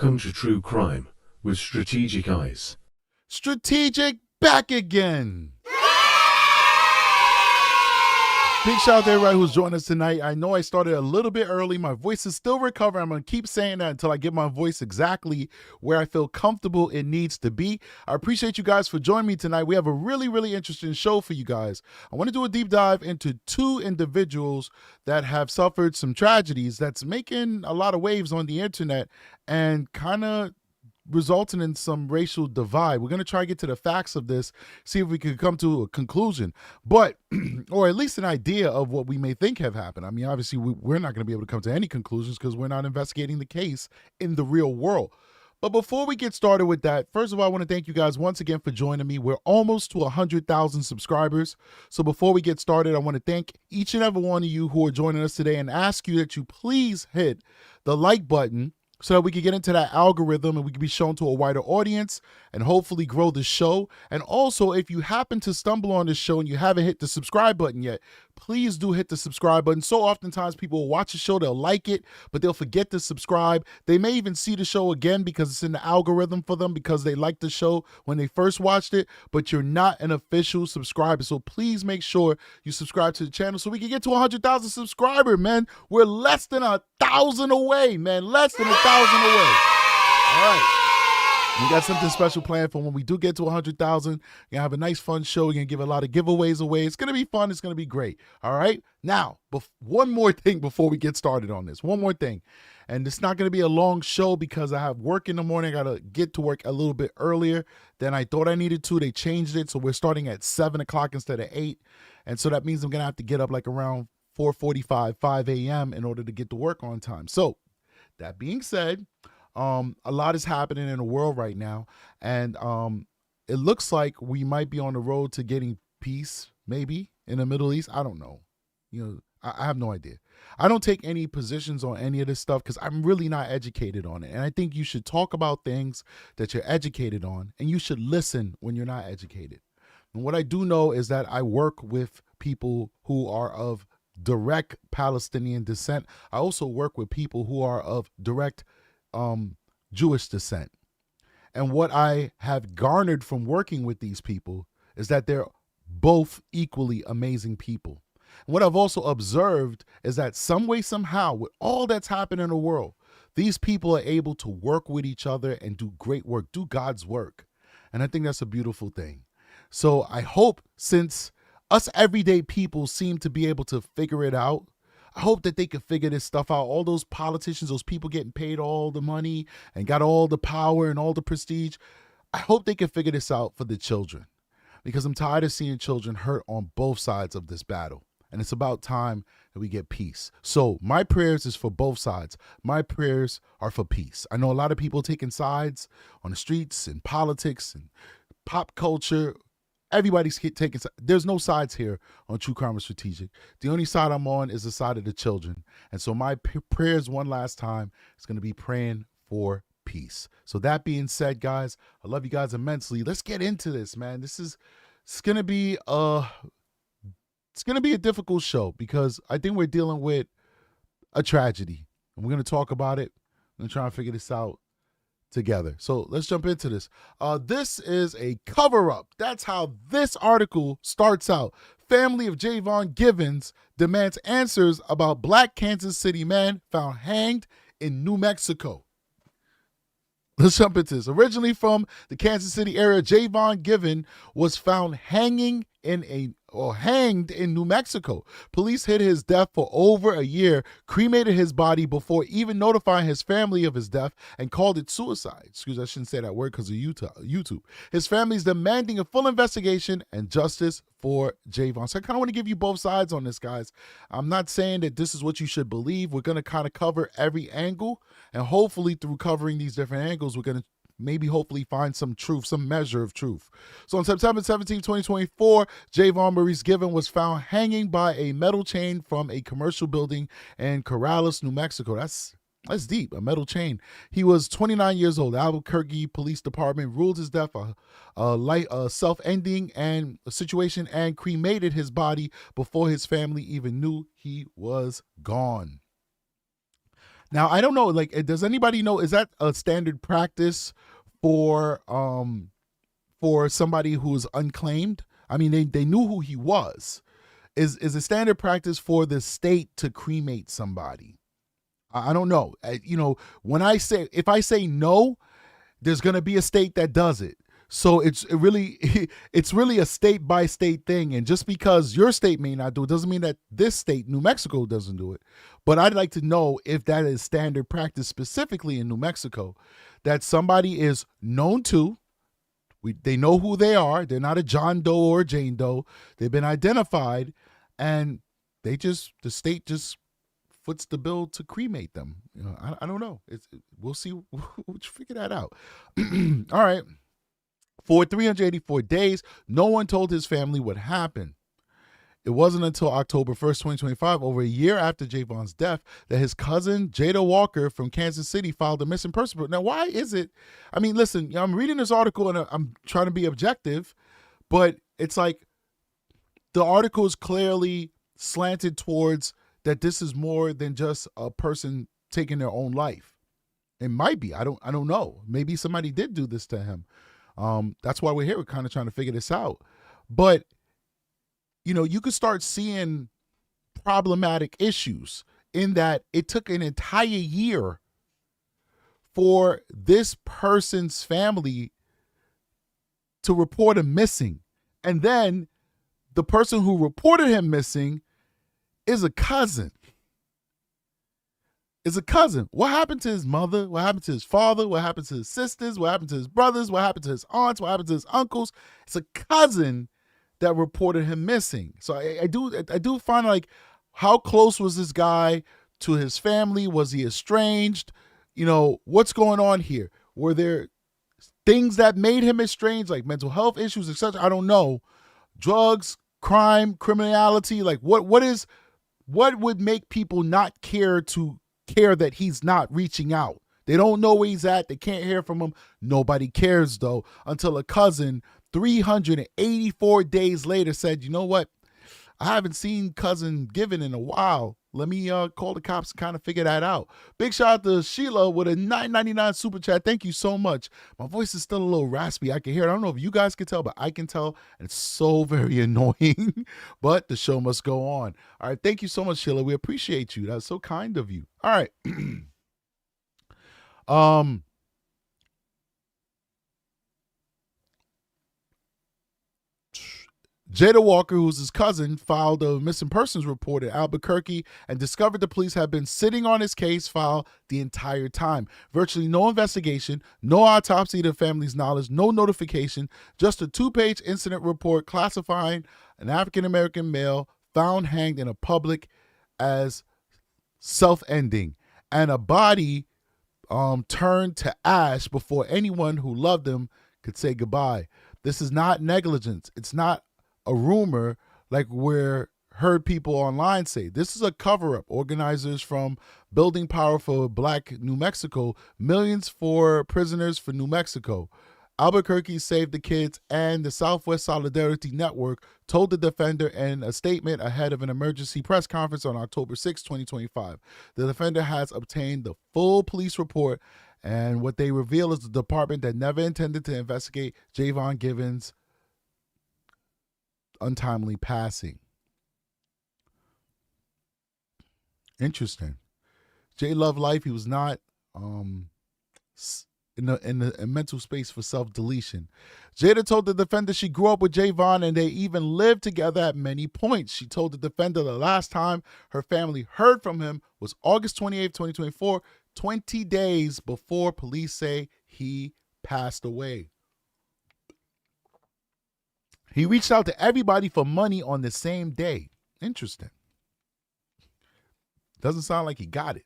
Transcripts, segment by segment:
Welcome to True Crime with Strategic Eyes. Strategic back again. Big shout out to everybody who's joining us tonight. I know I started a little bit early. My voice is still recovering. I'm going to keep saying that until I get my voice exactly where I feel comfortable it needs to be. I appreciate you guys for joining me tonight. We have a really interesting show for you guys. I want to do a deep dive into two individuals that have suffered some tragedies that's making a lot of waves on the internet and kind of resulting in some racial divide. We're going to try to get to the facts of this, see if we can come to a conclusion, but or at least an idea of what we may think have happened. I mean, obviously, we're not going to be able to come to any conclusions because we're not investigating the case in the real world. But before we get started with that, first of all, I want to thank you guys once again for joining me. We're almost to 100,000 subscribers. So before we get started, I want to thank each and every one of you who are joining us today and ask you that you please hit the like button so that we can get into that algorithm and we can be shown to a wider audience and hopefully grow the show. And also, if you happen to stumble on this show and you haven't hit the subscribe button yet, please do hit the subscribe button. So oftentimes people will watch the show, they'll like it, but they'll forget to subscribe. They may even see the show again because it's in the algorithm for them because they liked the show when they first watched it, but you're not an official subscriber. So please make sure you subscribe to the channel so we can get to 100,000 subscribers, man. We're less than 1,000 away, man. Less than 1,000 away. All right. We got something special planned for when we do get to 100,000. We're going to have a nice, fun show. We're going to give a lot of giveaways away. It's going to be fun. It's going to be great. All right. Now, one more thing before we get started on this. One more thing. And it's not going to be a long show because I have work in the morning. I got to get to work a little bit earlier than I thought I needed to. They changed it. So we're starting at 7 o'clock instead of 8. And so that means I'm going to have to get up like around 4:45, 5 a.m. in order to get to work on time. So that being said, a lot is happening in the world right now, and it looks like we might be on the road to getting peace, maybe in the Middle East. I don't know. I have no idea. I don't take any positions on any of this stuff because I'm really not educated on it, and I think you should talk about things that you're educated on, and you should listen when you're not educated. And what I do know is that I work with people who are of direct Palestinian descent. I also work with people who are of direct Jewish descent. And what I have garnered from working with these people is that they're both equally amazing people. And what I've also observed is that some way, somehow, with all that's happened in the world, these people are able to work with each other and do great work, do God's work. And I think that's a beautiful thing. So I hope, since us everyday people seem to be able to figure it out, I hope that they can figure this stuff out. All those politicians, those people getting paid all the money and got all the power and all the prestige, I hope they can figure this out for the children, because I'm tired of seeing children hurt on both sides of this battle. And it's about time that we get peace. So my prayers is for both sides. My prayers are for peace. I know a lot of people taking sides on the streets and politics and pop culture. Everybody's taking sides. There's no sides here on True Crime and Strategic. The only side I'm on is the side of the children. And so my prayers one last time is going to be praying for peace. So that being said, guys, I love you guys immensely. Let's get into this, man. It's going to be a difficult show because I think we're dealing with a tragedy. And we're going to talk about it and try and figure this out together. So let's jump into this. This is a cover-up. That's how this article starts out. Family of Jayvon Givens demands answers about Black Kansas City man found hanged in New Mexico. Let's jump into this. Originally from the Kansas City area, Jayvon Givan was found hanged in New Mexico. Police hid his death for over a year, cremated his body before even notifying his family of his death, and called it suicide. Excuse me, I shouldn't say that word because of YouTube. His family is demanding a full investigation and justice for Jayvon. So I kind of want to give you both sides on this, guys. I'm not saying that this is what you should believe. We're going to kind of cover every angle, and hopefully through covering these different angles, we're going to hopefully find some truth, some measure of truth. So on September 17, 2024, Jayvon Maurice Givan was found hanging by a metal chain from a commercial building in Corrales, New Mexico. That's deep, a metal chain. He was 29 years old. Albuquerque Police Department ruled his death a self-ending and a situation and cremated his body before his family even knew he was gone. Now, I don't know, like, does anybody know, is that a standard practice for somebody who's unclaimed? I mean, they knew who he was. Is a standard practice for the state to cremate somebody? I don't know. If I say no, there's going to be a state that does it. So it's really a state by state thing. And just because your state may not do it doesn't mean that this state, New Mexico, doesn't do it. But I'd like to know if that is standard practice specifically in New Mexico, that somebody is known to, they know who they are. They're not a John Doe or a Jane Doe. They've been identified, and the state just foots the bill to cremate them. I don't know. We'll see. We'll figure that out. All right. For 384 days, no one told his family what happened. It wasn't until October 1st, 2025, over a year after Jayvon's death, that his cousin, Jada Walker from Kansas City, filed a missing person report. Now, why is it? I mean, listen, I'm reading this article and I'm trying to be objective, but it's like the article is clearly slanted towards that this is more than just a person taking their own life. It might be. I don't know. Maybe somebody did do this to him. That's why we're here. We're kind of trying to figure this out. But, you could start seeing problematic issues in that it took an entire year for this person's family to report him missing. And then the person who reported him missing is a cousin. What happened to his mother? What happened to his father? What happened to his sisters? What happened to his brothers? What happened to his aunts? What happened to his uncles? It's a cousin that reported him missing. So I do find, like, how close was this guy to his family? Was he estranged? What's going on here? Were there things that made him estranged, like mental health issues, etc.? I don't know. Drugs, crime, criminality, like what would make people not care that he's not reaching out? They don't know where he's at. They can't hear from him. Nobody cares, though, until a cousin 384 days later said, you know what? I haven't seen cousin Givan in a while. Let me call the cops and kind of figure that out. Big shout out to Sheila with a $9.99 super chat. Thank you so much. My voice is still a little raspy. I can hear it. I don't know if you guys can tell, but I can tell. And it's so very annoying. But the show must go on. All right. Thank you so much, Sheila. We appreciate you. That's so kind of you. All right. Jada Walker, who's his cousin, filed a missing persons report at Albuquerque and discovered the police had been sitting on his case file the entire time. Virtually no investigation, no autopsy to the family's knowledge, no notification, just a 2-page incident report classifying an African-American male found hanged in a public as self-ending, and a body turned to ash before anyone who loved him could say goodbye. This is not negligence. It's not a rumor like we're heard people online say. This is a cover-up. Organizers from Building Power for Black New Mexico, Millions for Prisoners for New Mexico, Albuquerque Save the Kids, and the Southwest Solidarity Network told the defender in a statement ahead of an emergency press conference on October 6, 2025. The defender has obtained the full police report, and what they reveal is the department that never intended to investigate Jayvon Givan's untimely passing. Interesting. Jay loved life. He was not in a mental space for self-deletion. Jada told the defender she grew up with Jayvon and they even lived together at many points. She told the defender the last time her family heard from him was August 28, 2024, 20 days before police say he passed away. He reached out to everybody for money on the same day. Interesting. Doesn't sound like he got it.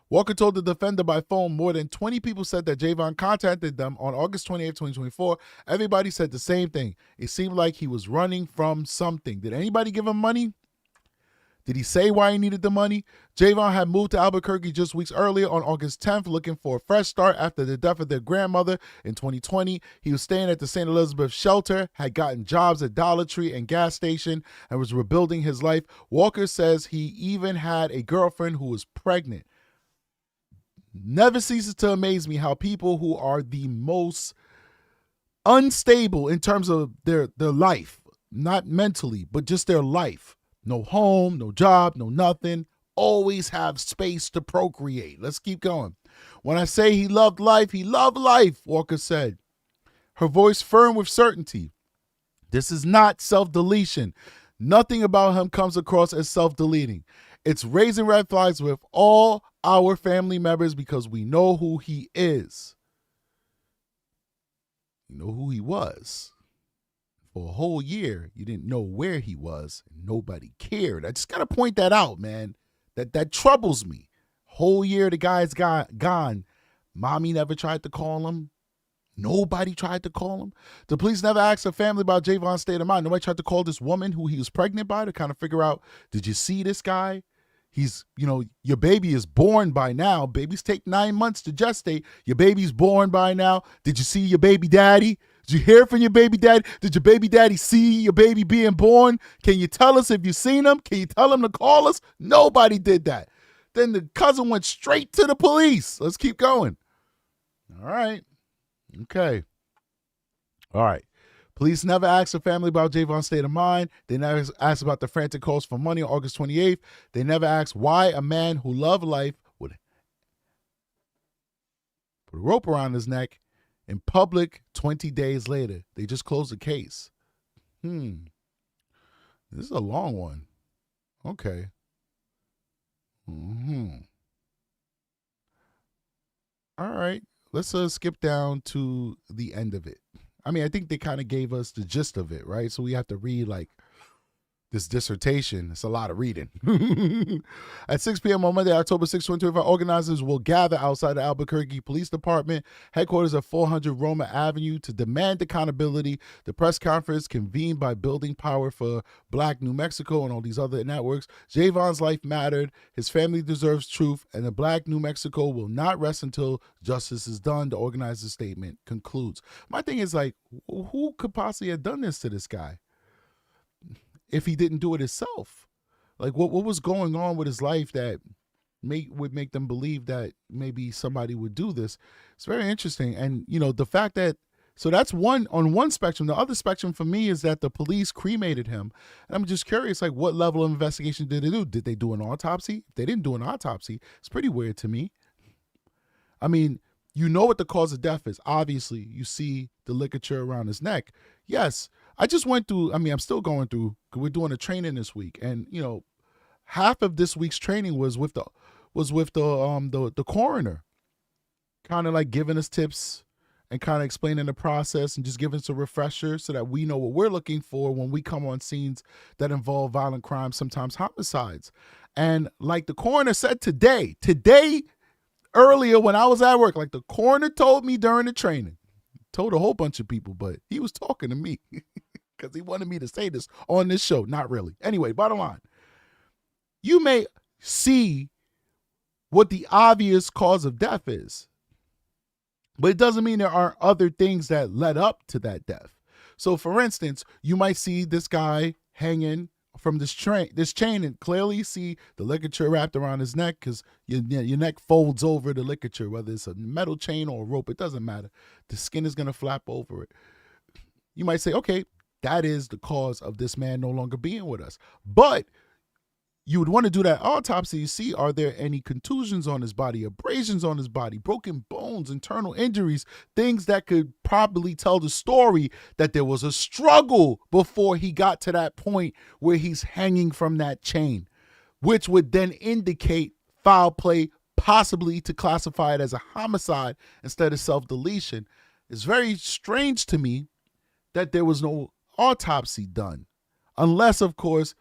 Walker told the defender by phone more than 20 people said that Jayvon contacted them on August 28, 2024. Everybody said the same thing. It seemed like he was running from something. Did anybody give him money? Did he say why he needed the money? Jayvon had moved to Albuquerque just weeks earlier on August 10th, looking for a fresh start after the death of their grandmother in 2020. He was staying at the St. Elizabeth shelter, had gotten jobs at Dollar Tree and gas station, and was rebuilding his life. Walker says he even had a girlfriend who was pregnant. Never ceases to amaze me how people who are the most unstable in terms of their life, not mentally, but just their life. No home, no job, no nothing. Always have space to procreate. Let's keep going. When I say he loved life, Walker said, her voice firm with certainty. This is not self-deletion. Nothing about him comes across as self-deleting. It's raising red flags with all our family members because we know who he is. You know who he was. For a whole year, you didn't know where he was. And nobody cared. I just got to point that out, man. That troubles me. Whole year the guy's gone. Mommy never tried to call him. Nobody tried to call him. The police never asked the family about Jayvon's state of mind. Nobody tried to call this woman who he was pregnant by to kind of figure out, did you see this guy? He's, your baby is born by now. Babies take 9 months to gestate. Your baby's born by now. Did you see your baby daddy? Did you hear from your baby daddy? Did your baby daddy see your baby being born? Can you tell us if you've seen him? Can you tell him to call us? Nobody did that. Then the cousin went straight to the police. Let's keep going. All right. Okay. All right. Police never asked the family about Jayvon's state of mind. They never asked about the frantic calls for money on August 28th. They never asked why a man who loved life would put a rope around his neck in public 20 days later. They just closed the case. This is a long one. Okay. All right. Let's skip down to the end of it. I mean, I think they kind of gave us the gist of it, right? So we have to read this dissertation. It's a lot of reading. At 6 p.m. on Monday, October 6, 2025, organizers will gather outside the Albuquerque Police Department, headquarters at 400 Roma Avenue, to demand accountability. The press conference convened by Building Power for Black New Mexico and all these other networks. Jayvon's life mattered. His family deserves truth, and the Black New Mexico will not rest until justice is done, the organizer's statement concludes. My thing is, who could possibly have done this to this guy if he didn't do it himself? What was going on with his life that would make them believe that maybe somebody would do this? It's very interesting. And, the fact that, so that's on one spectrum. The other spectrum for me is that the police cremated him. And I'm just curious, what level of investigation did they do? Did they do an autopsy? If they didn't do an autopsy, it's pretty weird to me. I mean, what the cause of death is. Obviously, you see the ligature around his neck. Yes. I just went through, I'm still going through, we're doing a training this week. And, half of this week's training was with the coroner, kind of giving us tips and kind of explaining the process and just giving us a refresher so that we know what we're looking for when we come on scenes that involve violent crimes, sometimes homicides. And like the coroner said today, earlier when I was at work, the coroner told me during the training, told a whole bunch of people, but he was talking to me because he wanted me to say this on this show. Not really. Anyway, bottom line, you may see what the obvious cause of death is, but it doesn't mean there aren't other things that led up to that death. So for instance, you might see this guy hanging from this chain and clearly see the ligature wrapped around his neck, because your neck folds over the ligature, whether it's a metal chain or a rope, it doesn't matter. The skin is going to flap over it. You might say, okay, that is the cause of this man no longer being with us. But you would want to do that autopsy to see, are there any contusions on his body, abrasions on his body, broken bones, internal injuries, things that could probably tell the story that there was a struggle before he got to that point where he's hanging from that chain, which would then indicate foul play, possibly to classify it as a homicide instead of self-deletion. It's very strange to me that there was no autopsy done, unless, of course,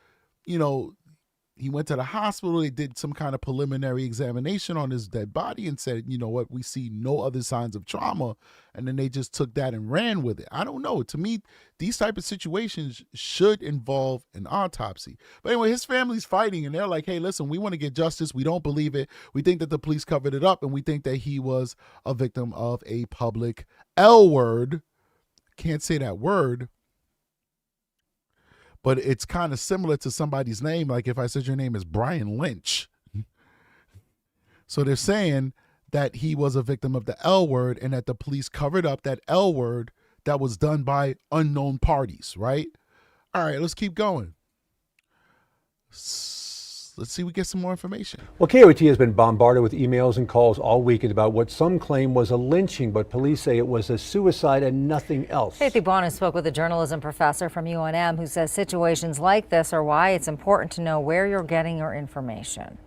he went to the hospital, they did some kind of preliminary examination on his dead body and said, you know what, we see no other signs of trauma. And then they just took that and ran with it. I don't know. To me, these type of situations should involve an autopsy. But anyway, his family's fighting and they're like, hey, listen, we want to get justice. We don't believe it. We think that the police covered it up, and we think that he was a victim of a public L word. Can't say that word. But it's kind of similar to somebody's name. Like if I said your name is Brian Lynch. So they're saying that he was a victim of the L word and that the police covered up that L word that was done by unknown parties, right? All right, let's keep going. Let's see if we get some more information. Well, KOAT has been bombarded with emails and calls all weekend about what some claim was a lynching, but police say it was a suicide and nothing else. Faithy Bonin spoke with a journalism professor from UNM who says situations like this are why it's important to know where you're getting your information.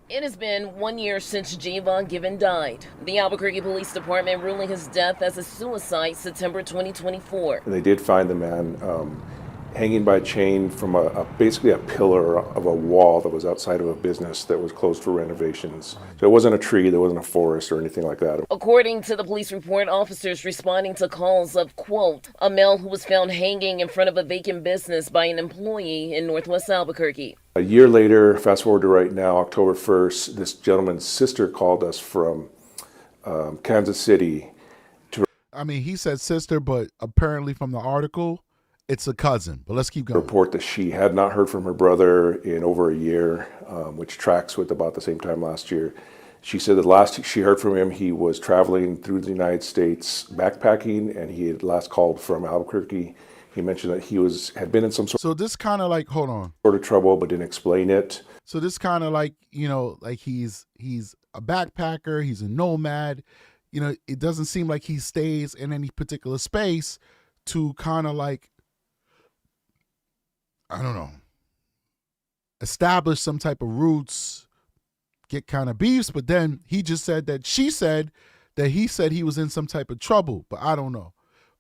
It has been 1 year since Jayvon Givan died. The Albuquerque Police Department ruling his death as a suicide September 2024. They did find the man hanging by a chain from basically a pillar of a wall that was outside of a business that was closed for renovations. So it wasn't a tree, there wasn't a forest or anything like that. According to the police report, officers responding to calls of, quote, a male who was found hanging in front of a vacant business by an employee in Northwest Albuquerque. A year later, fast forward to right now, October 1st, this gentleman's sister called us from Kansas City. I mean, he said sister, but apparently from the article, it's a cousin. But let's keep going. Report that she had not heard from her brother in over a year, which tracks with about the same time last year. She said that last she heard from him, he was traveling through the United States backpacking, and he had last called from Albuquerque. He mentioned that he had been in some sort. So this kind of like, hold on. Sort of trouble, but didn't explain it. So this kind of like, you know, like he's a backpacker, he's a nomad. You know, it doesn't seem like he stays in any particular space to kind of like, I don't know, establish some type of roots, get kind of beefs. But then he just said that she said that he said he was in some type of trouble, but I don't know.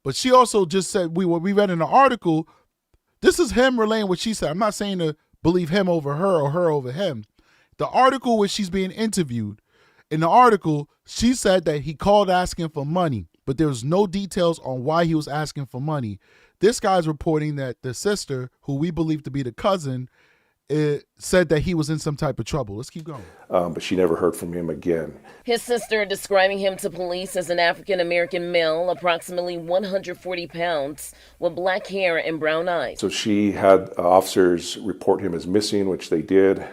But she also just said, we read in the article, this is him relaying what she said. I'm not saying to believe him over her or her over him. The article where she's being interviewed, in the article, she said that he called asking for money, but there was no details on why he was asking for money. This guy's reporting that the sister, who we believe to be the cousin, said that he was in some type of trouble. Let's keep going. But she never heard from him again. His sister describing him to police as an African-American male, approximately 140 pounds, with black hair and brown eyes. So she had officers report him as missing, which they did.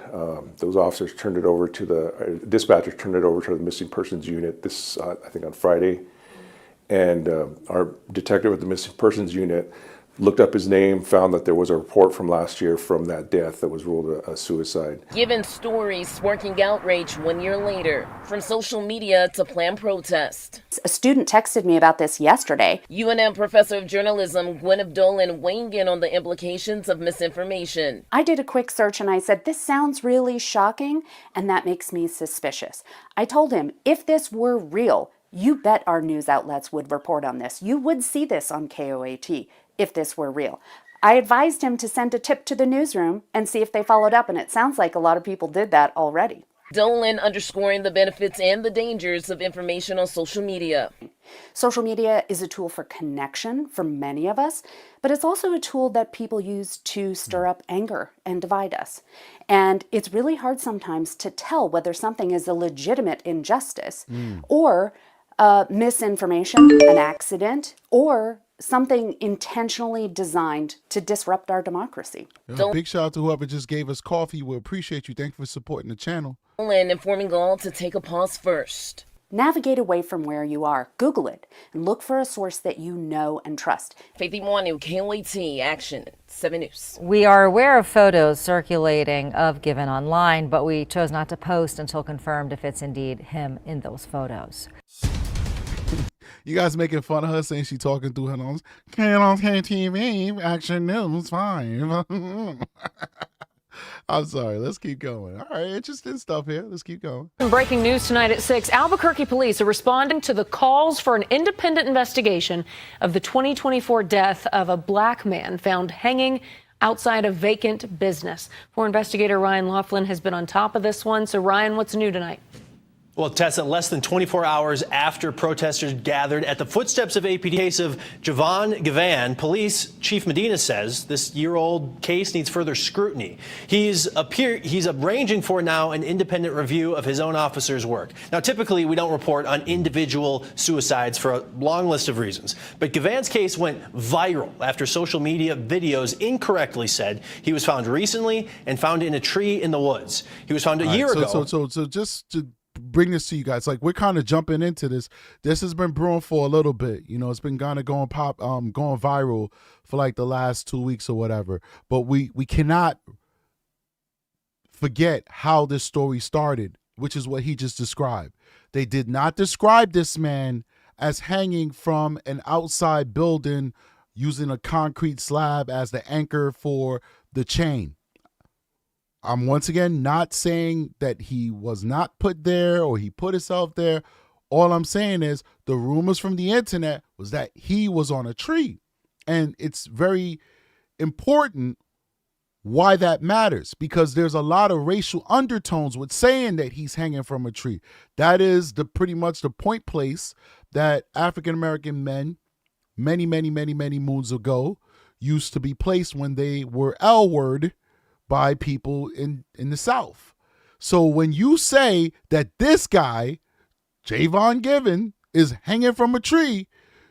Those officers turned it over to the dispatchers turned it over to the missing persons unit this, I think, on Friday. And our detective at the missing persons unit looked up his name, found that there was a report from last year from that death that was ruled a suicide. Given stories sparking outrage 1 year later, from social media to planned protest. A student texted me about this yesterday. UNM professor of journalism Gwyneth Dolan weighing in on the implications of misinformation. I did a quick search and I said, this sounds really shocking, and that makes me suspicious. I told him, if this were real, you bet our news outlets would report on this. You would see this on KOAT if this were real. I advised him to send a tip to the newsroom and see if they followed up, and it sounds like a lot of people did that already. Dolan underscoring the benefits and the dangers of information on social media. Social media is a tool for connection for many of us, but it's also a tool that people use to stir up anger and divide us. And it's really hard sometimes to tell whether something is a legitimate injustice or misinformation, an accident, or something intentionally designed to disrupt our democracy. Big shout out to whoever just gave us coffee. We appreciate you. Thank you for supporting the channel. And informing all to take a pause first. Navigate away from where you are. Google it and look for a source that you know and trust. Faithy Bonin, KOAT, Action 7 News. We are aware of photos circulating of Givan online, but we chose not to post until confirmed if it's indeed him in those photos. You guys making fun of her saying she talking through her nose. KTV, Action News 5. I'm sorry. Let's keep going. All right, interesting stuff here. Let's keep going. Breaking news tonight at 6. Albuquerque police are responding to the calls for an independent investigation of the 2024 death of a black man found hanging outside a vacant business. Former investigator Ryan Laughlin has been on top of this one. So, Ryan, what's new tonight? Well, Tessa, less than 24 hours after protesters gathered at the footsteps of APD case of Jayvon Givan, police chief Medina says this year-old case needs further scrutiny. He's arranging for now an independent review of his own officer's work. Now, typically, we don't report on individual suicides for a long list of reasons. But Givan's case went viral after social media videos incorrectly said he was found recently and found in a tree in the woods. He was found a year ago. So just to bring this to you guys. Like, we're kind of jumping into this. This has been brewing for a little bit. You know, it's been kind of going viral for like the last 2 weeks or whatever. But we cannot forget how this story started, which is what he just described. They did not describe this man as hanging from an outside building using a concrete slab as the anchor for the chain. I'm once again not saying that he was not put there or he put himself there. All I'm saying is the rumors from the internet was that he was on a tree. And it's very important why that matters, because there's a lot of racial undertones with saying that he's hanging from a tree. That is pretty much the point place that African-American men many moons ago used to be placed when they were L-word by people in the South. So when you say that this guy, Jayvon Givan, is hanging from a tree,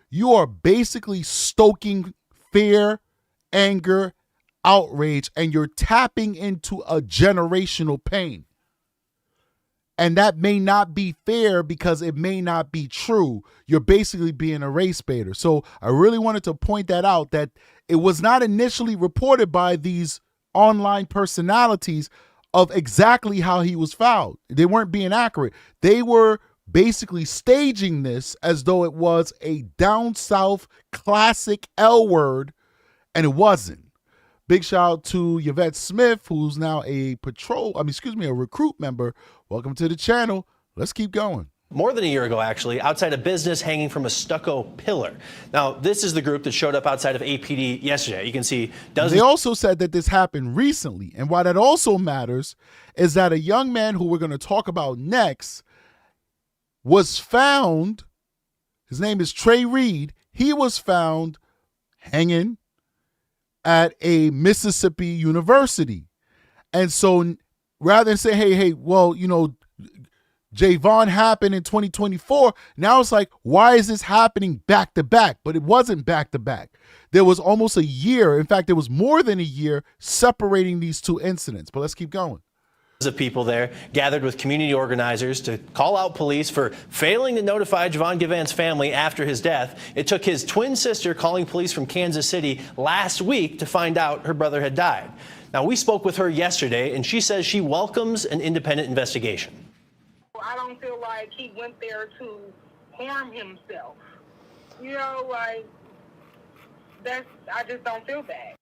you are basically stoking fear, anger, outrage, and you're tapping into a generational pain. And that may not be fair because it may not be true. You're basically being a race baiter. So I really wanted to point that out, that it was not initially reported by these online personalities of exactly how he was fouled. They weren't being accurate. They were basically staging this as though it was a down south classic L word, and it wasn't. Big shout out to Yvette Smith, who's now a recruit member. Welcome to the channel. Let's keep going. More than a year ago, actually, outside a business hanging from a stucco pillar. Now, this is the group that showed up outside of APD yesterday. You can see dozens. They also said that this happened recently. And why that also matters is that a young man who we're going to talk about next was found. His name is Trey Reed. He was found hanging at a Mississippi university. And so rather than say, hey, well, you know, Jayvon happened in 2024. Now it's like, why is this happening back to back? But it wasn't back to back. There was almost a year. In fact, there was more than a year separating these two incidents. But let's keep going. Of people there gathered with community organizers to call out police for failing to notify Jayvon Givan's family after his death. It took his twin sister calling police from Kansas City last week to find out her brother had died. Now, we spoke with her yesterday, and she says she welcomes an independent investigation. I don't feel like he went there to harm himself. You know, like, I just don't feel bad.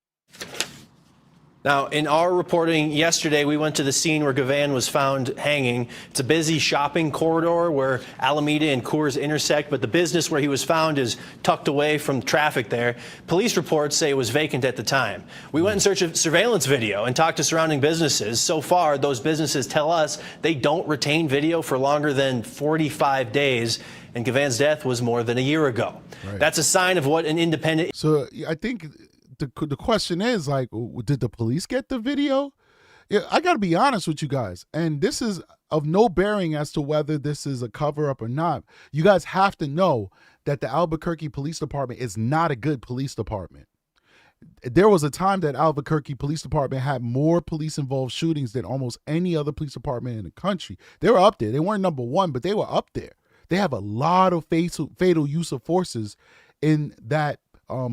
Now, in our reporting yesterday, we went to the scene where Givan was found hanging. It's a busy shopping corridor where Alameda and Coors intersect, but the business where he was found is tucked away from traffic there. Police reports say it was vacant at the time. We went in search of surveillance video and talked to surrounding businesses. So far, those businesses tell us they don't retain video for longer than 45 days, and Givan's death was more than a year ago. Right. That's a sign of what an independent... So I think... The question is, like, did the police get the video? Yeah, I got to be honest with you guys, and this is of no bearing as to whether this is a cover-up or not. You guys have to know that the Albuquerque Police Department is not a good police department. There was a time that Albuquerque Police Department had more police-involved shootings than almost any other police department in the country. They were up there. They weren't number one, but they were up there. They have a lot of fatal use of forces in that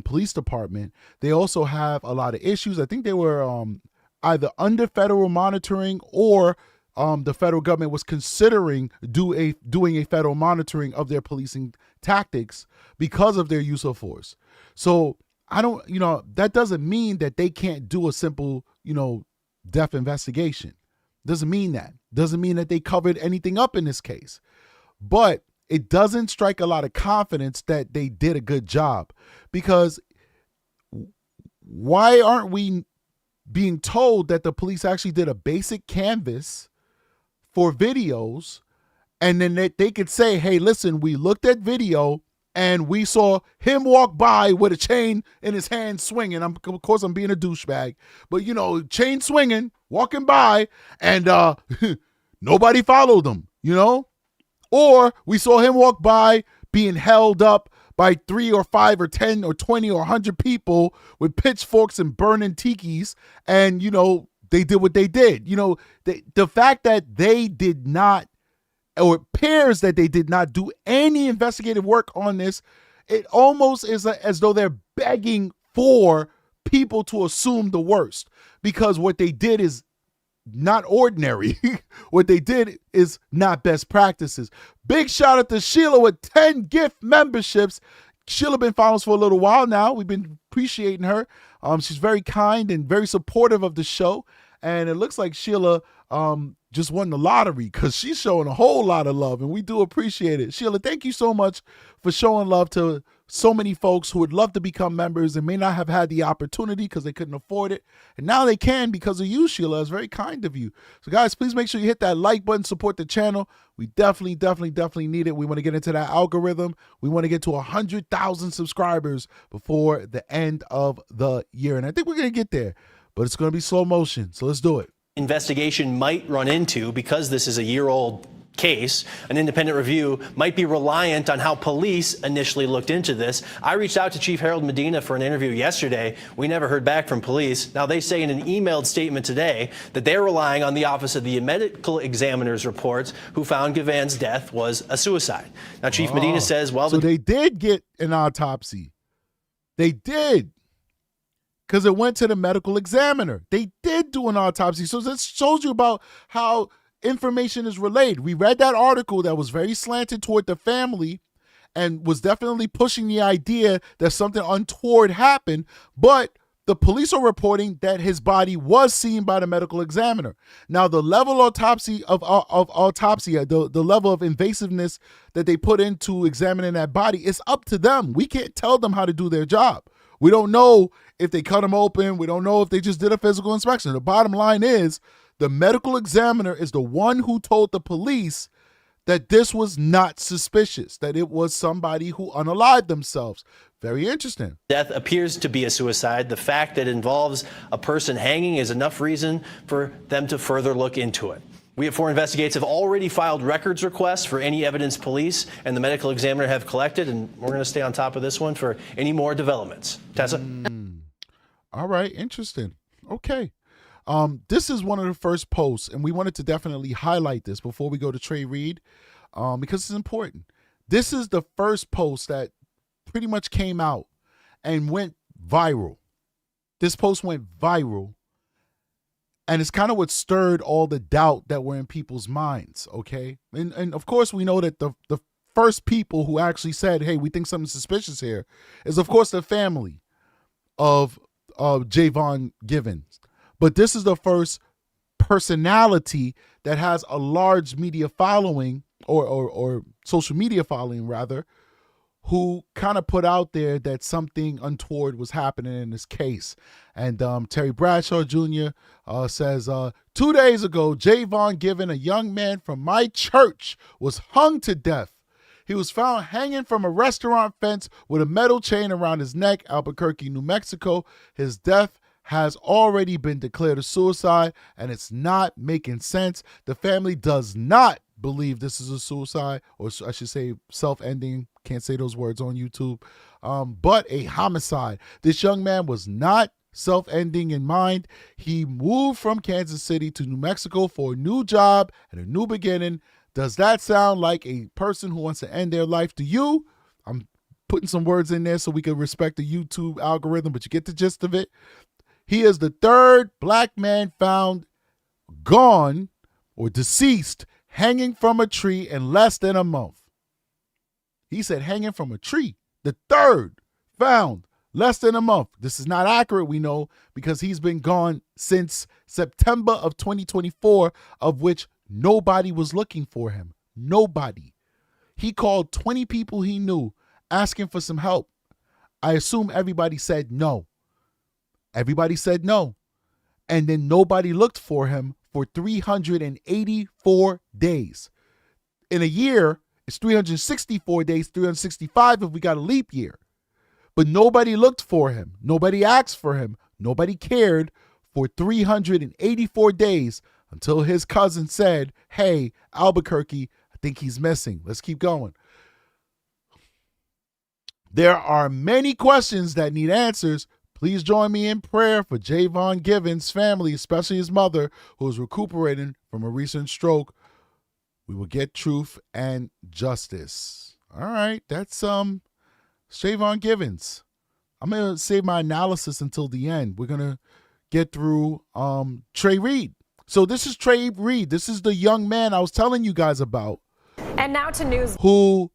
police department. They also have a lot of issues. I think they were either under federal monitoring or the federal government was considering doing a federal monitoring of their policing tactics because of their use of force. So I don't, that doesn't mean that they can't do a simple, death investigation. Doesn't mean that. Doesn't mean that they covered anything up in this case. But it doesn't strike a lot of confidence that they did a good job, because why aren't we being told that the police actually did a basic canvas for videos, and then they could say, hey, listen, we looked at video and we saw him walk by with a chain in his hand swinging. Of course, I'm being a douchebag, but, chain swinging, walking by, and nobody followed him, Or we saw him walk by being held up by 3 or 5 or 10 or 20 or 100 people with pitchforks and burning tikis, and, they did what they did. The fact that they did not or it appears that they did not do any investigative work on this, it almost is as though they're begging for people to assume the worst, because what they did is not ordinary. What they did is not best practices. Big shout out to Sheila with 10 gift memberships. Sheila been following us for a little while now. We've been appreciating her. She's very kind and very supportive of the show. And it looks like Sheila just won the lottery, because she's showing a whole lot of love, and we do appreciate it. Sheila, thank you so much for showing love to so many folks who would love to become members and may not have had the opportunity because they couldn't afford it. And now they can because of you, Sheila. It's very kind of you. So guys, please make sure you hit that like button, support the channel. We definitely need it. We want to get into that algorithm. We want to get to 100,000 subscribers before the end of the year. And I think we're going to get there, but it's going to be slow motion. So let's do it. Investigation might run into, because this is a year-old case, an independent review might be reliant on how police initially looked into this. I reached out to Chief Harold Medina for an interview yesterday. We never heard back from police. Now, they say in an emailed statement today that they're relying on the Office of the Medical Examiner's reports, who found Givan's death was a suicide. Now, Chief Medina says, well, so they did get an autopsy. They did. Because it went to the medical examiner. They did do an autopsy. So this shows you about how information is relayed. We read that article that was very slanted toward the family and was definitely pushing the idea that something untoward happened, but the police are reporting that his body was seen by the medical examiner. Now, the level of autopsy, the level of invasiveness that they put into examining that body is up to them. We can't tell them how to do their job. We don't know if they cut him open. We don't know if they just did a physical inspection. The bottom line is the medical examiner is the one who told the police that this was not suspicious, that it was somebody who unalived themselves. Very interesting. Death appears to be a suicide. The fact that it involves a person hanging is enough reason for them to further look into it. We at 4 Investigates have already filed records requests for any evidence police and the medical examiner have collected, and we're going to stay on top of this one for any more developments. Tessa? All right, interesting. Okay. This is one of the first posts, and we wanted to definitely highlight this before we go to Trey Reed, because it's important. This is the first post that pretty much came out and went viral. This post went viral, and it's kind of what stirred all the doubt that were in people's minds, okay? And of course, we know that the first people who actually said, hey, we think something suspicious here, is, of course, the family of Jayvon Givan. But this is the first personality that has a large media following, or social media following, rather, who kind of put out there that something untoward was happening in this case. And Terry Bradshaw Jr. Says, 2 days ago, Jayvon Givan, a young man from my church, was hung to death. He was found hanging from a restaurant fence with a metal chain around his neck, Albuquerque, New Mexico. His death has already been declared a suicide, and it's not making sense. The family does not believe this is a suicide, or I should say self-ending. Can't say those words on YouTube, but a homicide. This young man was not self-ending in mind. He moved from Kansas City to New Mexico for a new job and a new beginning. Does that sound like a person who wants to end their life to you? I'm putting some words in there so we can respect the YouTube algorithm, but you get the gist of it. He is the third black man found gone or deceased hanging from a tree in less than a month. He said hanging from a tree. The third found less than a month. This is not accurate, we know, because he's been gone since September of 2024, of which nobody was looking for him. Nobody. He called 20 people he knew asking for some help. I assume everybody said no. Everybody said no. And then nobody looked for him for 384 days. In a year, it's 364 days, 365 if we got a leap year. But nobody looked for him. Nobody asked for him. Nobody cared for 384 days until his cousin said, hey, Albuquerque, I think he's missing. Let's keep going. There are many questions that need answers. Please join me in prayer for Jayvon Givan's family, especially his mother, who is recuperating from a recent stroke. We will get truth and justice. All right, that's Jayvon Givens. I'm gonna save my analysis until the end. We're gonna get through Trey Reed. So this is Trey Reed. This is the young man I was telling you guys about. And now to news. Who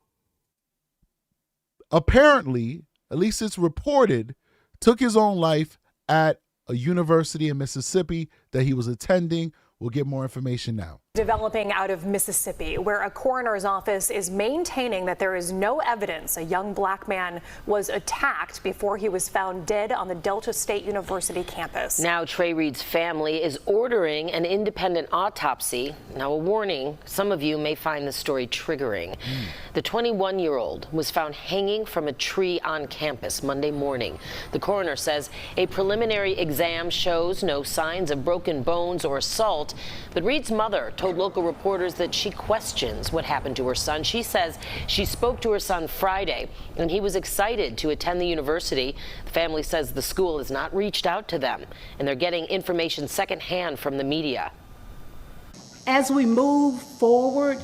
apparently, at least it's reported, took his own life at a university in Mississippi that he was attending. We'll get more information now. Developing out of Mississippi, where a coroner's office is maintaining that there is no evidence a young black man was attacked before he was found dead on the Delta State University campus. Now Trey Reed's family is ordering an independent autopsy. Now a warning, some of you may find this story triggering. The 21-year-old was found hanging from a tree on campus Monday morning. The coroner says a preliminary exam shows no signs of broken bones or assault, but Reed's mother told local reporters that she questions what happened to her son. She says she spoke to her son Friday and he was excited to attend the university. The family says the school has not reached out to them and they're getting information secondhand from the media. As we move forward,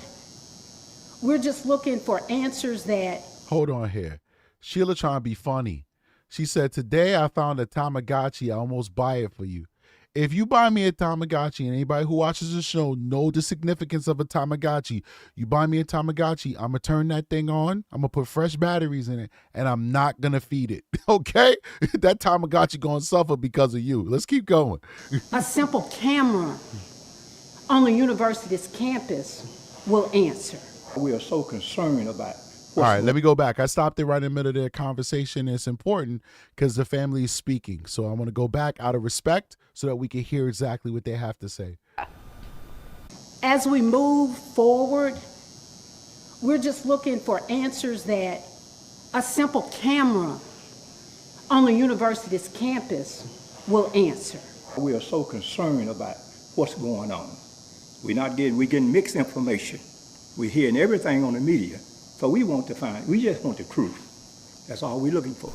we're just looking for answers that... Hold on here. Sheila trying to be funny. She said, today I found a Tamagotchi. I almost buy it for you. If you buy me a Tamagotchi, and anybody who watches the show know the significance of a Tamagotchi, you buy me a Tamagotchi, I'm going to turn that thing on, I'm going to put fresh batteries in it, and I'm not going to feed it, okay? That Tamagotchi going to suffer because of you. Let's keep going. A simple camera on the university's campus will answer. We are so concerned about. All right, let me go back. I stopped it right in the middle of their conversation. It's important because the family is speaking. So I want to go back out of respect so that we can hear exactly what they have to say. As we move forward, we're just looking for answers that a simple camera on the university's campus will answer. We are so concerned about what's going on. We're getting mixed information. We're hearing everything on the media. So we just want the truth. That's all we're looking for.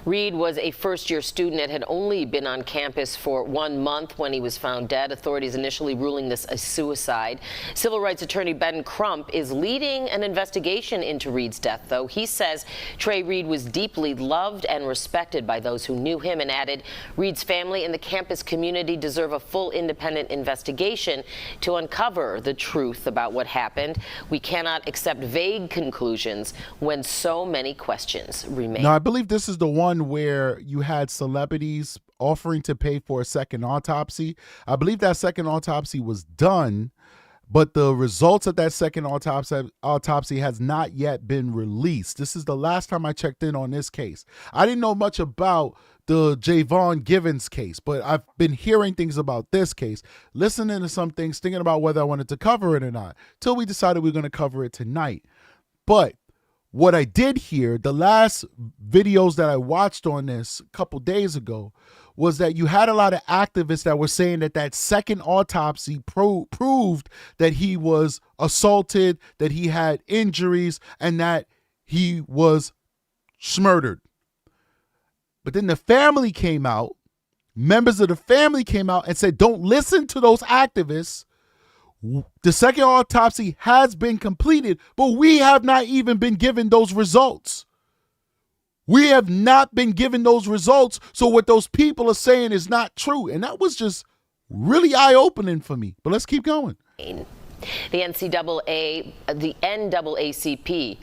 Reed was a first-year student and had only been on campus for 1 month when he was found dead. Authorities initially ruling this a suicide. Civil rights attorney Ben Crump is leading an investigation into Reed's death, though. He says Trey Reed was deeply loved and respected by those who knew him, and added Reed's family and the campus community deserve a full independent investigation to uncover the truth about what happened. We cannot accept vague conclusions when so many questions remain. Now, I believe this is the one where you had celebrities offering to pay for a second autopsy. I believe that second autopsy was done, but the results of that second autopsy has not yet been released. This is the last time I checked in on this case. I didn't know much about the Jayvon Givens case, but I've been hearing things about this case, listening to some things, thinking about whether I wanted to cover it or not, till we decided we we're going to cover it tonight. But what I did hear, the last videos that I watched on this a couple days ago, was that you had a lot of activists that were saying that that second autopsy proved that he was assaulted, that he had injuries, and that he was murdered. But then the family came out, members of the family came out and said, don't listen to those activists. The second autopsy has been completed, but we have not even been given those results. We have not been given those results. So what those people are saying is not true. And that was just really eye-opening for me. But let's keep going. The NAACP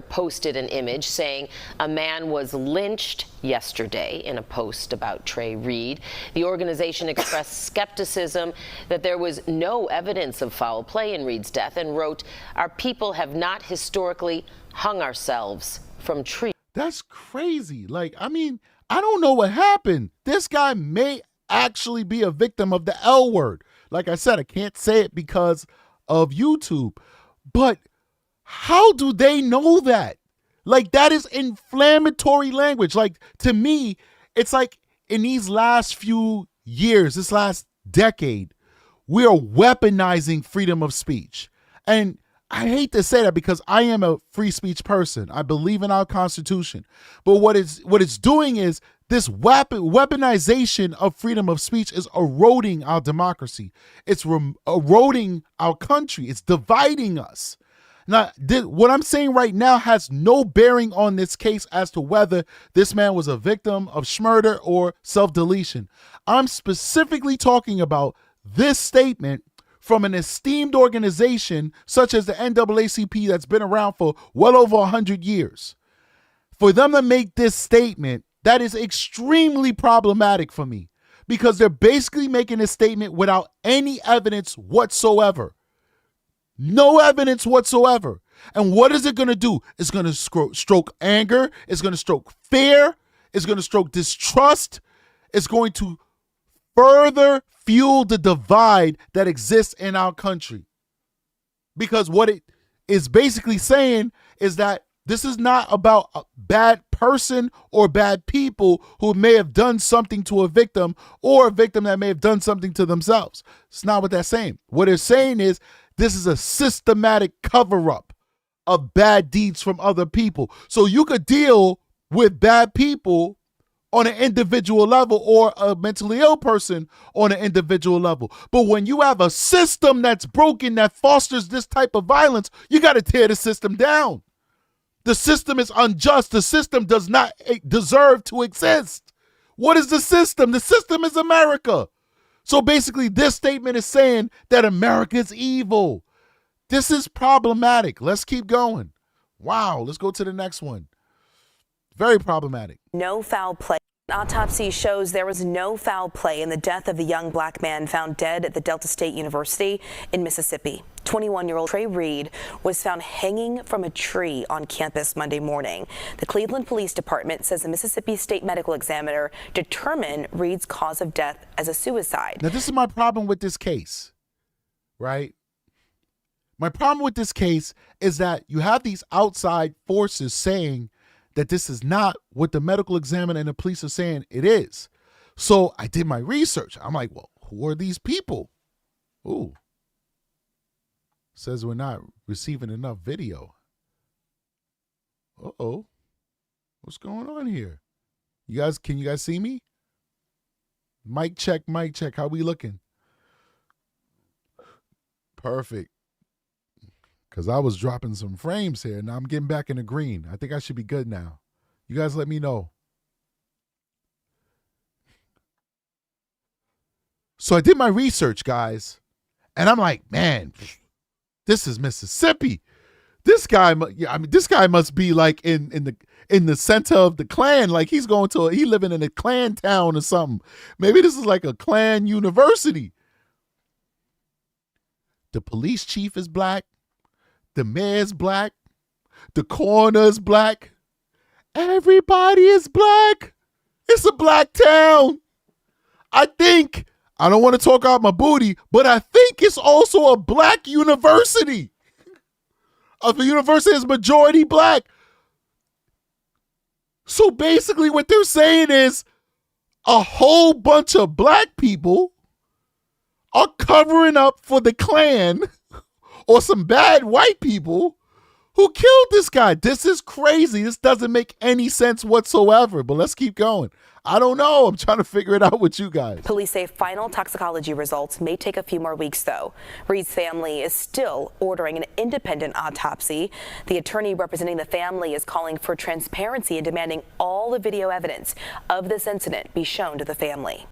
posted an image saying a man was lynched yesterday in a post about Trey Reed. The organization expressed skepticism that there was no evidence of foul play in Reed's death and wrote, "Our people have not historically hung ourselves from trees." That's crazy. I don't know what happened. This guy may actually be a victim of the L word. Like I said, I can't say it because of YouTube, but how do they know that? That is inflammatory language. To me, it's like in these last few years, this last decade, we are weaponizing freedom of speech. And I hate to say that because I am a free speech person. I believe in our Constitution. But what it's doing is this weaponization of freedom of speech is eroding our democracy. It's eroding our country. It's dividing us. Now, what I'm saying right now has no bearing on this case as to whether this man was a victim of schmurder or self-deletion. I'm specifically talking about this statement from an esteemed organization such as the NAACP that's been around for well over 100 years. For them to make this statement, that is extremely problematic for me because they're basically making a statement without any evidence whatsoever. No evidence whatsoever. And what is it going to do? It's going to stroke anger. It's going to stroke fear. It's going to stroke distrust. It's going to further fuel the divide that exists in our country. Because what it is basically saying is that this is not about a bad person or bad people who may have done something to a victim or a victim that may have done something to themselves. It's not what they're saying. What they're saying is this is a systematic cover-up of bad deeds from other people. So you could deal with bad people on an individual level or a mentally ill person on an individual level. But when you have a system that's broken that fosters this type of violence, you got to tear the system down. The system is unjust. The system does not deserve to exist. What is the system? The system is America. So basically, this statement is saying that America is evil. This is problematic. Let's keep going. Wow, let's go to the next one. Very problematic. No foul play. Autopsy shows there was no foul play in the death of the young black man found dead at the Delta State University in Mississippi. 21-year-old Trey Reed was found hanging from a tree on campus Monday morning. The Cleveland Police Department says the Mississippi State Medical Examiner determined Reed's cause of death as a suicide. Now, this is my problem with this case, right? My problem with this case is that you have these outside forces saying that this is not what the medical examiner and the police are saying it is. So I did my research. I'm like, well, who are these people? Ooh. Says we're not receiving enough video. Uh-oh. What's going on here? Can you guys see me? Mic check. How we looking? Perfect. Because I was dropping some frames here. Now I'm getting back in the green. I think I should be good now. You guys let me know. So I did my research, guys. And I'm like, man, this is Mississippi. This guy must be like in the center of the Klan. Like he living in a Klan town or something. Maybe this is like a Klan university. The police chief is black. The mayor's black. The coroner's black. Everybody is black. It's a black town. I don't want to talk out my booty, but I think it's also a black university. The university is majority black. So basically what they're saying is a whole bunch of black people are covering up for the Klan or some bad white people who killed this guy. This is crazy. This doesn't make any sense whatsoever, but let's keep going. I don't know. I'm trying to figure it out with you guys. Police say final toxicology results may take a few more weeks, though. Reed's family is still ordering an independent autopsy. The attorney representing the family is calling for transparency and demanding all the video evidence of this incident be shown to the family.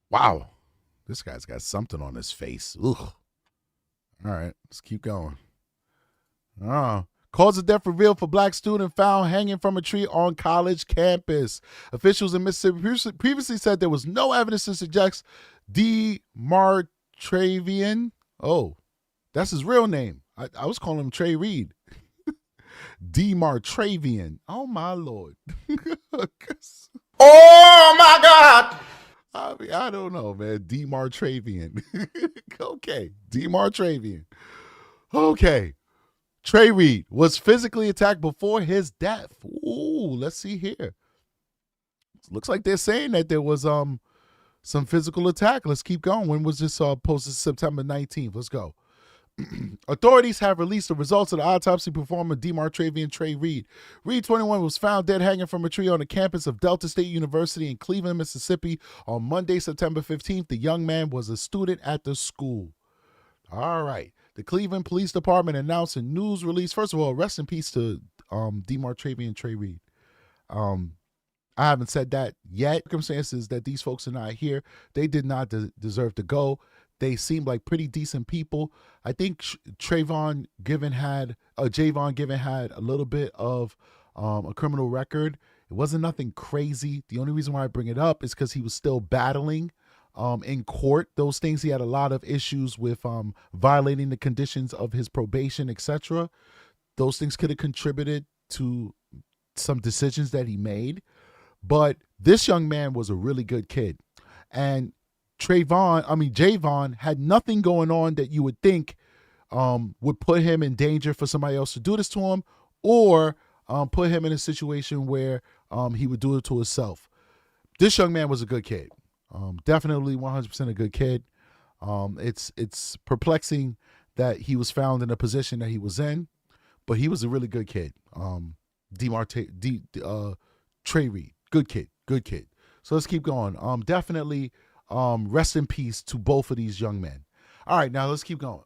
Wow. This guy's got something on his face. Ugh. All right, let's keep going. Cause of death revealed for black student found hanging from a tree on college campus. Officials in Mississippi previously said there was no evidence to suggest Travian. Oh, that's his real name. I was calling him Trey Reed. Travian. Oh, my Lord. Oh, my God. I don't know, man. Travian. Okay. Travian. Okay. Trey Reed was physically attacked before his death. Ooh, let's see here. Looks like they're saying that there was some physical attack. Let's keep going. When was this posted? September 19th. Let's go. Authorities have released the results of the autopsy performed on Jayvon Trey Reed. Reed, 21, was found dead hanging from a tree on the campus of Delta State University in Cleveland, Mississippi on Monday, September 15th. The young man was a student at the school. All right. The Cleveland Police Department announced a news release. First of all, rest in peace to Jayvon Trey Reed. I haven't said that yet. Circumstances that these folks are not here, they did not deserve to go. They seemed like pretty decent people. I think Jayvon Givan had a little bit of a criminal record. It wasn't nothing crazy. The only reason why I bring it up is because he was still battling in court. Those things, he had a lot of issues with violating the conditions of his probation, etc. Those things could have contributed to some decisions that he made. But this young man was a really good kid. And Jayvon had nothing going on that you would think would put him in danger for somebody else to do this to him, or put him in a situation where he would do it to himself. This young man was a good kid. Definitely 100% a good kid. It's perplexing that he was found in a position that he was in, but he was a really good kid. Trey Reed, good kid. So let's keep going. Definitely rest in peace to both of these young men. All right, now let's keep going.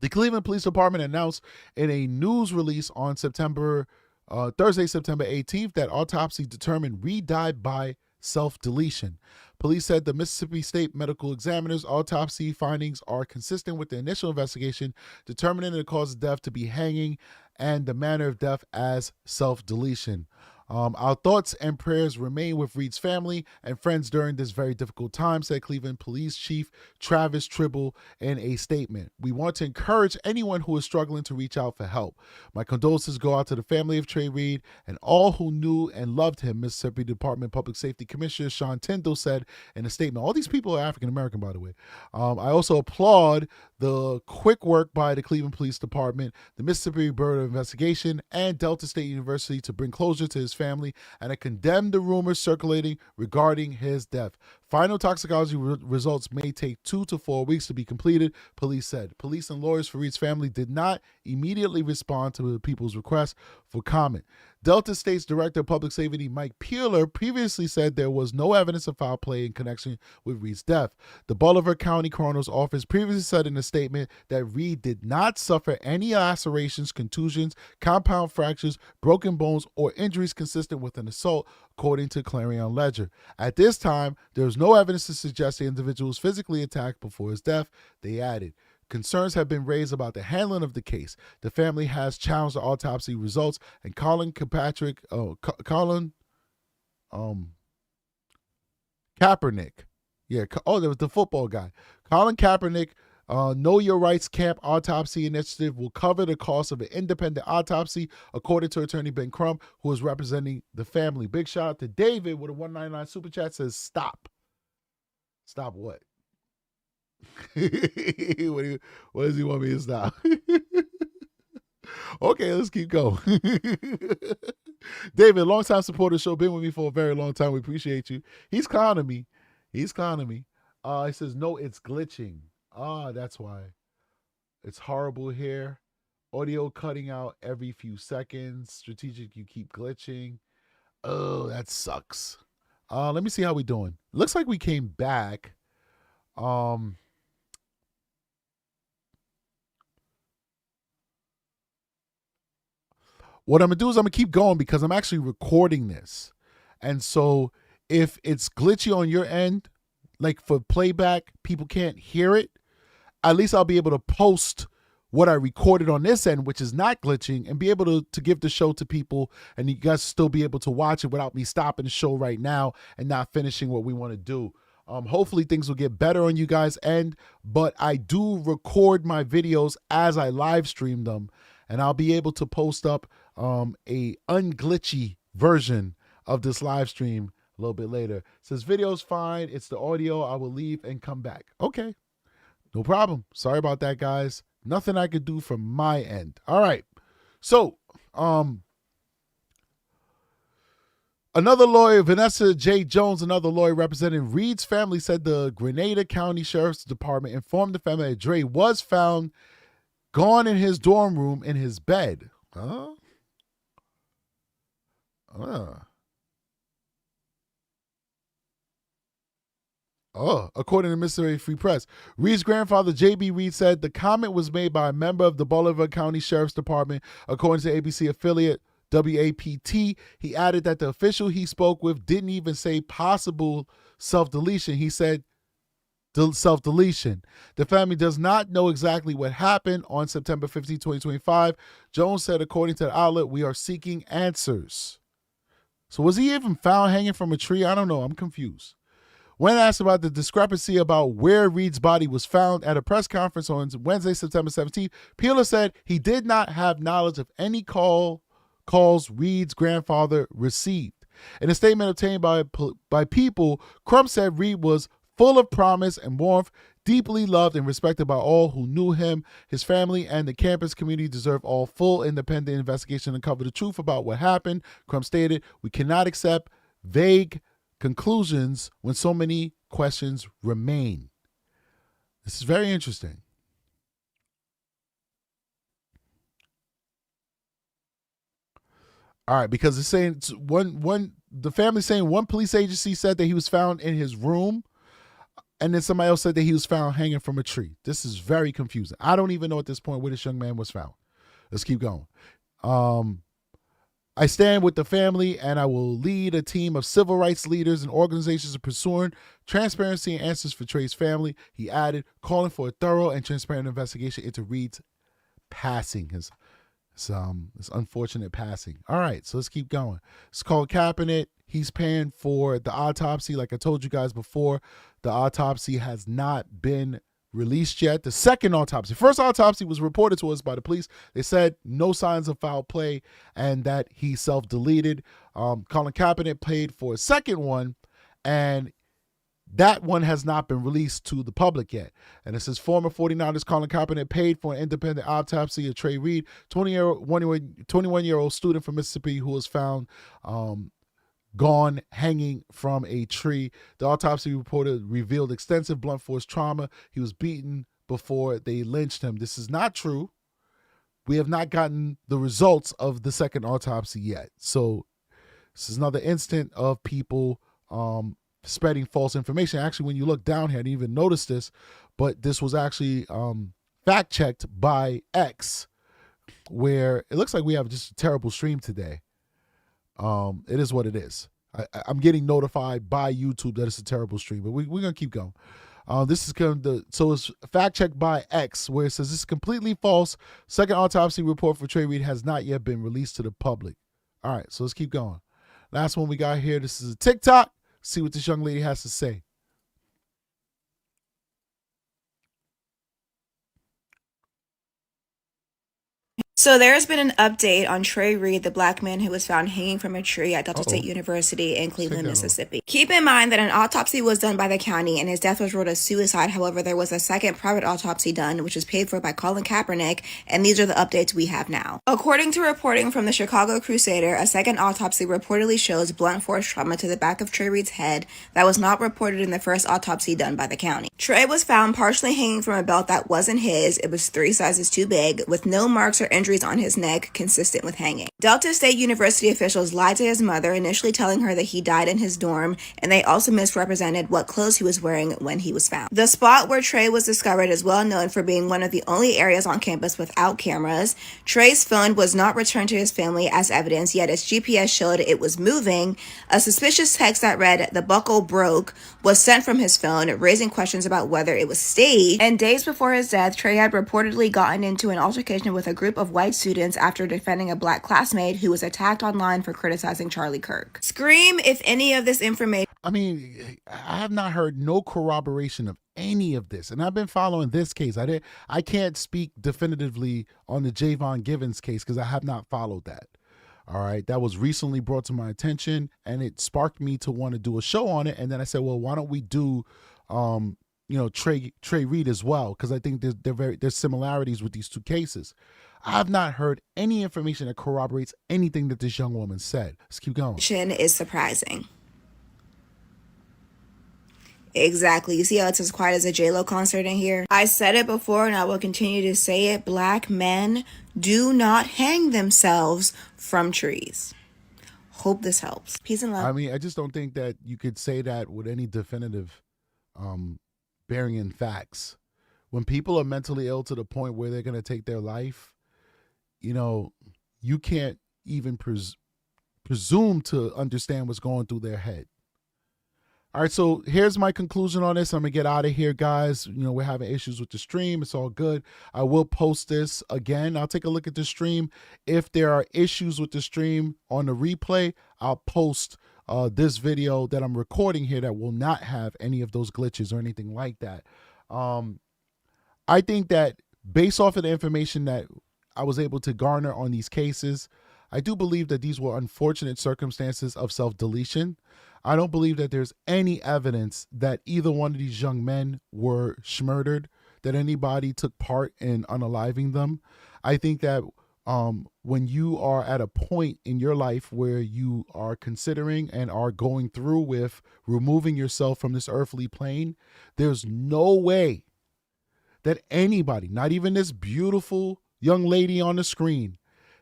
The Cleveland Police Department announced in a news release on Thursday, September 18th, that autopsy determined Reed died by self-deletion. Police said the Mississippi State Medical Examiner's autopsy findings are consistent with the initial investigation, determining the cause of death to be hanging and the manner of death as self-deletion. Our thoughts and prayers remain with Reed's family and friends during this very difficult time, said Cleveland Police Chief Travis Tribble in a statement. We want to encourage anyone who is struggling to reach out for help. My condolences go out to the family of Trey Reed and all who knew and loved him, Mississippi Department of Public Safety Commissioner Sean Tyndall said in a statement. All these people are African-American, by the way. I also applaud the quick work by the Cleveland Police Department, the Mississippi Bureau of Investigation, and Delta State University to bring closure to his family, and I condemn the rumors circulating regarding his death. Final toxicology results may take 2 to 4 weeks to be completed, police said. Police and lawyers for Reed's family did not immediately respond to the people's request for comment. Delta State's Director of Public Safety, Mike Peeler, previously said there was no evidence of foul play in connection with Reed's death. The Bolivar County Coroner's Office previously said in a statement that Reed did not suffer any lacerations, contusions, compound fractures, broken bones, or injuries consistent with an assault, according to Clarion Ledger. At this time, there was no evidence to suggest the individual was physically attacked before his death, they added. Concerns have been raised about the handling of the case. The family has challenged the autopsy results, and Colin Kaepernick, there was the football guy. Colin Kaepernick, Know Your Rights Camp Autopsy Initiative will cover the cost of an independent autopsy, according to Attorney Ben Crump, who is representing the family. Big shout out to David with a 199 super chat, says stop. Stop what? What does he want me to stop? Okay, let's keep going. David, longtime supporter of the show, been with me for a very long time. We appreciate you. He's clowning me. He says, no, it's glitching. That's why. It's horrible here. Audio cutting out every few seconds. Strategic, you keep glitching. Oh, that sucks. Let me see how we doing. Looks like we came back. What I'm going to do is I'm going to keep going because I'm actually recording this. And so if it's glitchy on your end, like for playback, people can't hear it, at least I'll be able to post what I recorded on this end, which is not glitching, and be able to give the show to people, and you guys still be able to watch it without me stopping the show right now and not finishing what we want to do. Hopefully things will get better on you guys' end, but I do record my videos as I live stream them, and I'll be able to post up a unglitchy version of this live stream a little bit later. It says video's fine. It's the audio. I will leave and come back. Okay, no problem. Sorry about that, guys. Nothing I could do from my end. All right. So, Another lawyer, Vanessa J. Jones, another lawyer representing Reed's family, said the Grenada County Sheriff's Department informed the family that Dre was found gone in his dorm room in his bed. According to Mississippi Free Press. Reed's grandfather, J.B. Reed, said the comment was made by a member of the Bolivar County Sheriff's Department, according to ABC affiliate WAPT. He added that the official he spoke with didn't even say possible self-deletion. He said self-deletion. The family does not know exactly what happened on September 15, 2025. Jones said, according to the outlet, we are seeking answers. So was he even found hanging from a tree? I don't know. I'm confused. When asked about the discrepancy about where Reed's body was found at a press conference on Wednesday, September 17th, Peeler said he did not have knowledge of any calls Reed's grandfather received. In a statement obtained by People, Crump said Reed was full of promise and warmth, deeply loved and respected by all who knew him. His family and the campus community deserve all full independent investigation to uncover the truth about what happened. Crump stated, we cannot accept vague conclusions when so many questions remain. This is very interesting. All right, because it's saying the family saying one police agency said that he was found in his room, and then somebody else said that he was found hanging from a tree. This is very confusing. I don't even know at this point where this young man was found. Let's keep going. I stand with the family, and I will lead a team of civil rights leaders and organizations pursuing transparency and answers for Trey's family. He added, calling for a thorough and transparent investigation into Reed's passing, his unfortunate passing. All right, so let's keep going. It's called Kaepernick. He's paying for the autopsy. Like I told you guys before, the autopsy has not been released yet. The second autopsy, first autopsy was reported to us by the police. They said no signs of foul play and that he self-deleted. Colin Kaepernick paid for a second one, and that one has not been released to the public yet. And it says former 49ers Colin Kaepernick paid for an independent autopsy of Trey Reed, 21-year-old student from Mississippi who was found gone hanging from a tree. The autopsy report revealed extensive blunt force trauma. He was beaten before they lynched him. This is not true. We have not gotten the results of the second autopsy yet. So this is another instant of people spreading false information. Actually, when you look down here, I didn't even notice this, but this was actually fact-checked by X, where it looks like we have just a terrible stream today. It is what it is. I'm getting notified by YouTube that it's a terrible stream, but we're going to keep going. This is so it's fact checked by X, where it says this is completely false. Second autopsy report for Trey Reed has not yet been released to the public. All right, so let's keep going. Last one we got here. This is a TikTok. See what this young lady has to say. So there's been an update on Trey Reed, the black man who was found hanging from a tree at Delta State University in Cleveland, Mississippi. Keep in mind that an autopsy was done by the county and his death was ruled a suicide. However, there was a second private autopsy done, which was paid for by Colin Kaepernick, and these are the updates we have now. According to reporting from the Chicago Crusader, a second autopsy reportedly shows blunt force trauma to the back of Trey Reed's head that was not reported in the first autopsy done by the county. Trey was found partially hanging from a belt that wasn't his. It was 3 sizes too big, with no marks or injuries on his neck consistent with hanging. Delta State University officials lied to his mother, initially telling her that he died in his dorm, and they also misrepresented what clothes he was wearing when he was found. The spot where Trey was discovered is well known for being one of the only areas on campus without cameras. Trey's phone was not returned to his family as evidence, yet its GPS showed it was moving. A suspicious text that read, "The buckle broke," was sent from his phone, raising questions about whether it was staged. And days before his death, Trey had reportedly gotten into an altercation with a group of white students after defending a black classmate who was attacked online for criticizing Charlie Kirk. Scream if any of this information. I mean, I have not heard no corroboration of any of this, and I've been following this case. I can't speak definitively on the Jayvon Givan's case because I have not followed that. All right, that was recently brought to my attention, and it sparked me to want to do a show on it. And then I said, well, why don't we do, Trey Reed as well? Because I think there's similarities with these two cases. I've not heard any information that corroborates anything that this young woman said. Let's keep going. Is surprising. Exactly. You see how it's as quiet as a J-Lo concert in here? I said it before and I will continue to say it. Black men do not hang themselves from trees. Hope this helps. Peace and love. I mean, I just don't think that you could say that with any definitive bearing in facts. When people are mentally ill to the point where they're going to take their life, you know, you can't even presume to understand what's going through their head. All right, so here's my conclusion on this. I'm going to get out of here, guys. You know, we're having issues with the stream. It's all good. I will post this again. I'll take a look at the stream. If there are issues with the stream on the replay, I'll post this video that I'm recording here that will not have any of those glitches or anything like that. I think that based off of the information that I was able to garner on these cases, I do believe that these were unfortunate circumstances of self-deletion. I don't believe that there's any evidence that either one of these young men were murdered, that anybody took part in unaliving them. I think that when you are at a point in your life where you are considering and are going through with removing yourself from this earthly plane, there's no way that anybody, not even this beautiful young lady on the screen,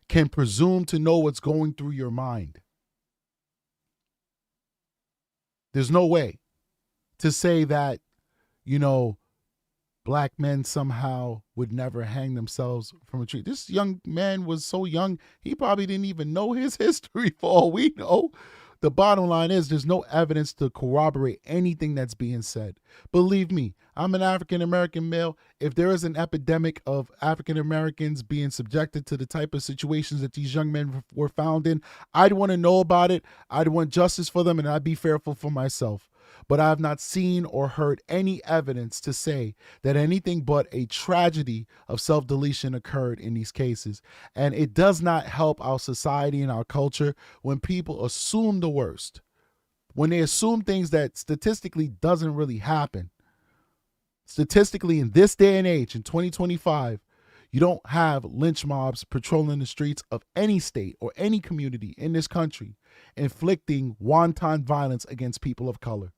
can presume to know what's going through your mind. There's no way to say that, you know, black men somehow would never hang themselves from a tree. This young man was so young, he probably didn't even know his history for all we know. The bottom line is there's no evidence to corroborate anything that's being said. Believe me, I'm an African-American male. If there is an epidemic of African-Americans being subjected to the type of situations that these young men were found in, I'd want to know about it. I'd want justice for them, and I'd be fearful for myself. But I have not seen or heard any evidence to say that anything but a tragedy of self-deletion occurred in these cases. And it does not help our society and our culture when people assume the worst, when they assume things that statistically doesn't really happen. Statistically, in this day and age, in 2025, you don't have lynch mobs patrolling the streets of any state or any community in this country inflicting wanton violence against people of color.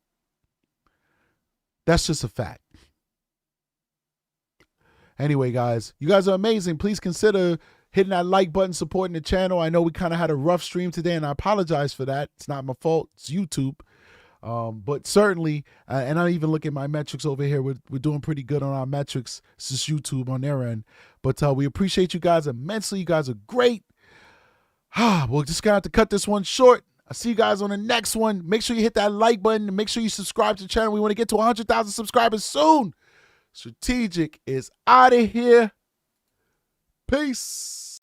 That's just a fact. Anyway, guys, you guys are amazing. Please consider hitting that like button, supporting the channel. I know we kind of had a rough stream today, and I apologize for that. It's not my fault. It's YouTube. But certainly, and I even look at my metrics over here. We're doing pretty good on our metrics. It's just YouTube on their end. But we appreciate you guys immensely. You guys are great. We're just going to have to cut this one short. I'll see you guys on the next one. Make sure you hit that like button and make sure you subscribe to the channel. We want to get to 100,000 subscribers soon. Strategic is out of here. Peace.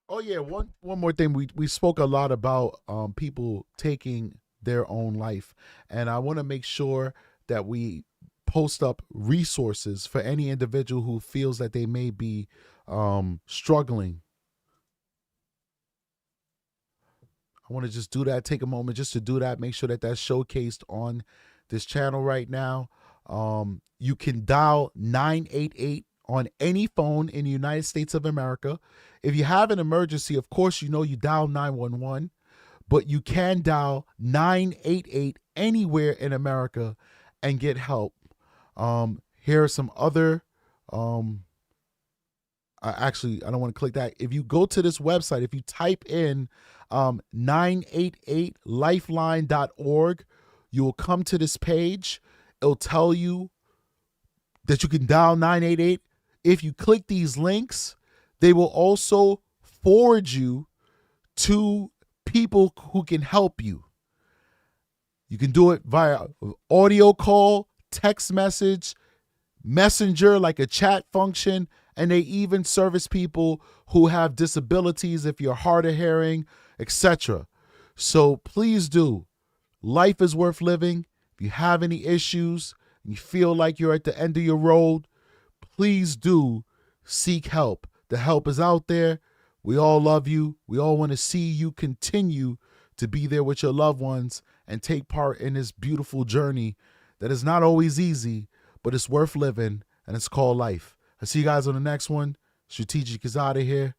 Oh yeah, one more thing. We spoke a lot about people taking their own life, and I want to make sure that we post up resources for any individual who feels that they may be struggling. I want to just do that. Take a moment just to do that. Make sure that that's showcased on this channel right now. You can dial 988 on any phone in the United States of America. If you have an emergency, of course, you know you dial 911, but you can dial 988 anywhere in America and get help. Here are some other, actually, I don't want to click that. If you go to this website, if you type in 988lifeline.org, you will come to this page. It'll tell you that you can dial 988. If you click these links, they will also forward you to people who can help you. You can do it via audio call, text message, messenger, like a chat function, and they even service people who have disabilities if you're hard of hearing, etc. So please do. Life is worth living. If you have any issues and you feel like you're at the end of your road, please do seek help. The help is out there. We all love you. We all want to see you continue to be there with your loved ones and take part in this beautiful journey that is not always easy, but it's worth living, and it's called life. I'll see you guys on the next one. Strategic is out of here.